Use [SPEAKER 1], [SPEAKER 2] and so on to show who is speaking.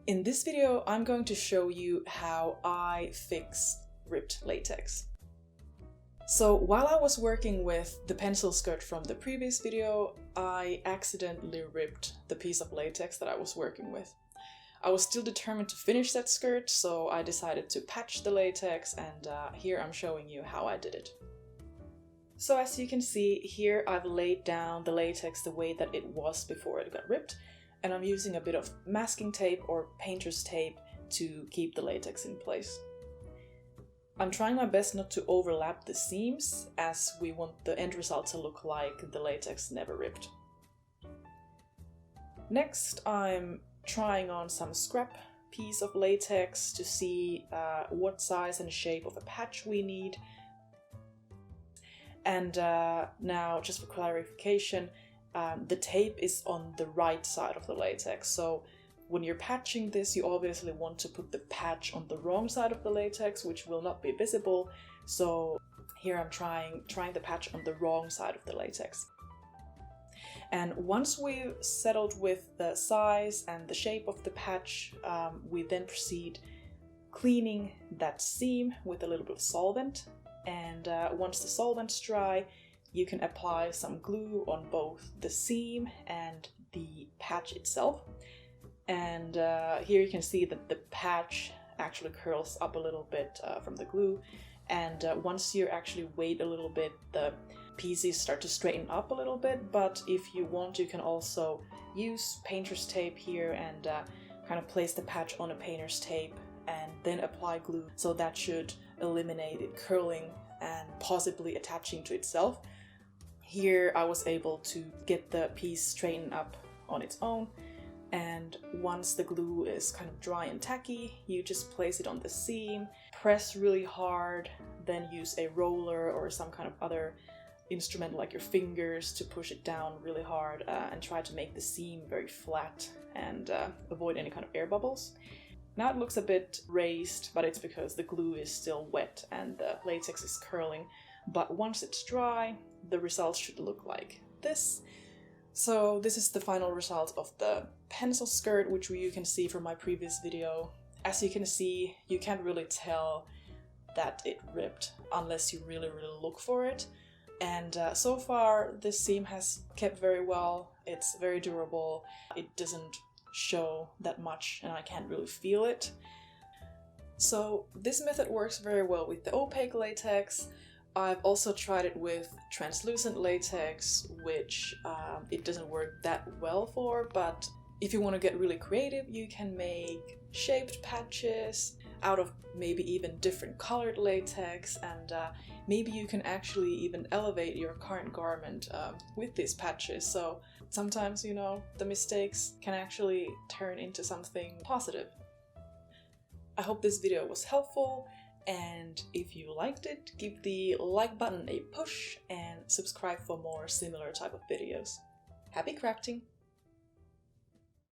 [SPEAKER 1] In this video, I'm going to show you how I fix ripped latex. So while I was working with the pencil skirt from the previous video, I accidentally ripped the piece of latex that I was working with. I was still determined to finish that skirt, so I decided to patch the latex, and here I'm showing you how I did it. So as you can see, here I've laid down the latex the way that it was before it got ripped, and I'm using a bit of masking tape or painter's tape to keep the latex in place. I'm trying my best not to overlap the seams, as we want the end result to look like the latex never ripped. Next, I'm trying on some scrap piece of latex to see what size and shape of a patch we need. And now, just for clarification, the tape is on the right side of the latex, so when you're patching this, you obviously want to put the patch on the wrong side of the latex, which will not be visible. So here I'm trying the patch on the wrong side of the latex. And once we've settled with the size and the shape of the patch, we then proceed cleaning that seam with a little bit of solvent. And once the solvent's dry, you can apply some glue on both the seam and the patch itself. And here you can see that the patch actually curls up a little bit from the glue. And once you actually wait a little bit, the pieces start to straighten up a little bit. But if you want, you can also use painter's tape here and kind of place the patch on a painter's tape and then apply glue. So that should eliminate it curling and possibly attaching to itself. Here I was able to get the piece straightened up on its own. And once the glue is kind of dry and tacky, you just place it on the seam, press really hard, then use a roller or some kind of other instrument like your fingers to push it down really hard and try to make the seam very flat and avoid any kind of air bubbles. Now it looks a bit raised, but it's because the glue is still wet and the latex is curling. But once it's dry, the result should look like this. So this is the final result of the pencil skirt, which you can see from my previous video. As you can see, you can't really tell that it ripped unless you really look for it. And so far this seam has kept very well. It's very durable. It doesn't show that much and I can't really feel it. So this method works very well with the opaque latex. I've also tried it with translucent latex, which it doesn't work that well for, but if you want to get really creative, you can make shaped patches out of maybe even different colored latex, and maybe you can actually even elevate your current garment with these patches. So sometimes, you know, the mistakes can actually turn into something positive. I hope this video was helpful. And if you liked it, give the like button a push and subscribe for more similar type of videos. Happy crafting!